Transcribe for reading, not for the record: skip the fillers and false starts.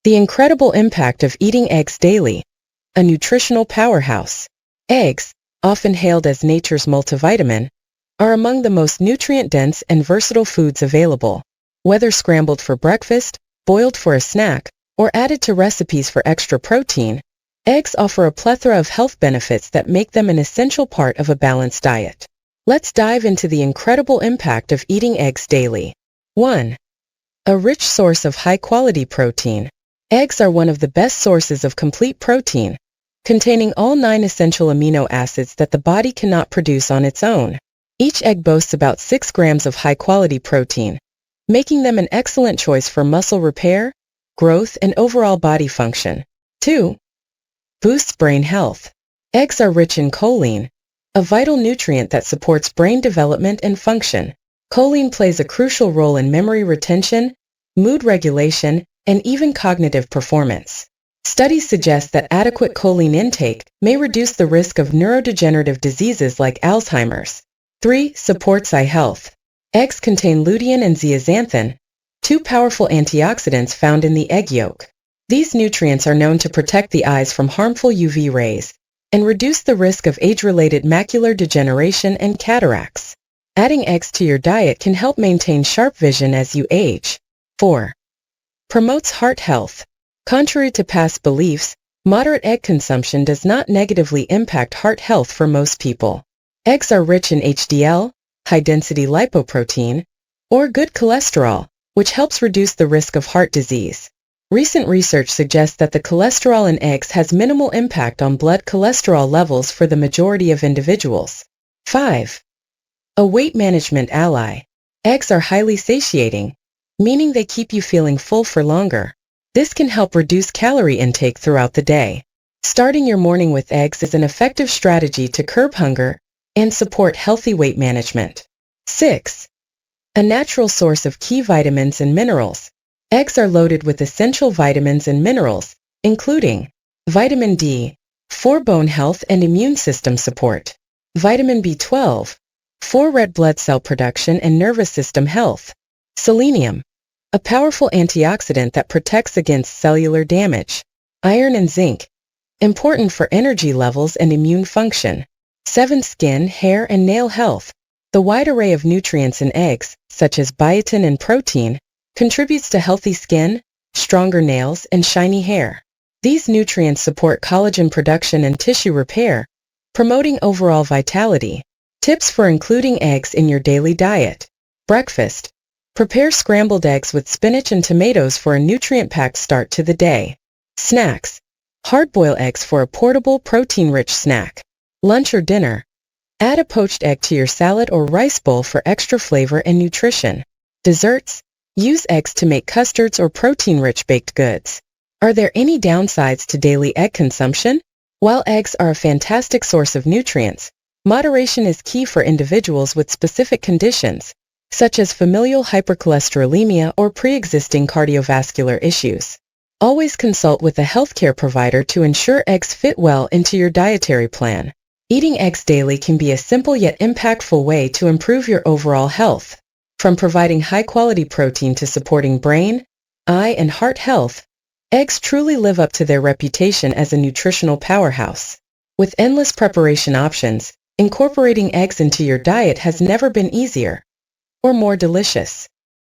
The incredible impact of eating eggs daily. A nutritional powerhouse. Eggs, often hailed as nature's multivitamin, are among the most nutrient-dense and versatile foods available. Whether scrambled for breakfast, boiled for a snack, or added to recipes for extra protein, eggs offer a plethora of health benefits that make them an essential part of a balanced diet. Let's dive into the incredible impact of eating eggs daily. 1. A rich source of high-quality protein. Eggs are one of the best sources of complete protein, containing all 9 essential amino acids that the body cannot produce on its own. Each egg boasts about 6 grams of high-quality protein, making them an excellent choice for muscle repair, growth, and overall body function. 2. Boosts brain health. Eggs are rich in choline, a vital nutrient that supports brain development and function. Choline plays a crucial role in memory retention, mood regulation, and even cognitive performance. Studies suggest that adequate choline intake may reduce the risk of neurodegenerative diseases like Alzheimer's. 3. Supports eye health. Eggs contain lutein and zeaxanthin, 2 powerful antioxidants found in the egg yolk. These nutrients are known to protect the eyes from harmful UV rays and reduce the risk of age-related macular degeneration and cataracts. Adding eggs to your diet can help maintain sharp vision as you age. 4. Promotes heart health. Contrary to past beliefs, moderate egg consumption does not negatively impact heart health for most people. Eggs are rich in HDL, high-density lipoprotein, or good cholesterol, which helps reduce the risk of heart disease. Recent research suggests that the cholesterol in eggs has minimal impact on blood cholesterol levels for the majority of individuals. 5. A weight management ally. Eggs are highly satiating, meaning they keep you feeling full for longer. This can help reduce calorie intake throughout the day. Starting your morning with eggs is an effective strategy to curb hunger and support healthy weight management. 6. A natural source of key vitamins and minerals. Eggs are loaded with essential vitamins and minerals, including vitamin D, for bone health and immune system support, vitamin B12, for red blood cell production and nervous system health, selenium, a powerful antioxidant that protects against cellular damage, iron and zinc, important for energy levels and immune function. 7. Skin, hair, and nail health. The wide array of nutrients in eggs, such as biotin and protein, contributes to healthy skin, stronger nails, and shiny hair. These nutrients support collagen production and tissue repair, promoting overall vitality. Tips for including eggs in your daily diet. Breakfast. Prepare scrambled eggs with spinach and tomatoes for a nutrient-packed start to the day. Snacks. Hard-boil eggs for a portable, protein-rich snack. Lunch or dinner. Add a poached egg to your salad or rice bowl for extra flavor and nutrition. Desserts. Use eggs to make custards or protein-rich baked goods. Are there any downsides to daily egg consumption? While eggs are a fantastic source of nutrients, moderation is key for individuals with specific conditions, such as familial hypercholesterolemia or pre-existing cardiovascular issues. Always consult with a healthcare provider to ensure eggs fit well into your dietary plan. Eating eggs daily can be a simple yet impactful way to improve your overall health. From providing high-quality protein to supporting brain, eye, and heart health, eggs truly live up to their reputation as a nutritional powerhouse. With endless preparation options, incorporating eggs into your diet has never been easier or more delicious.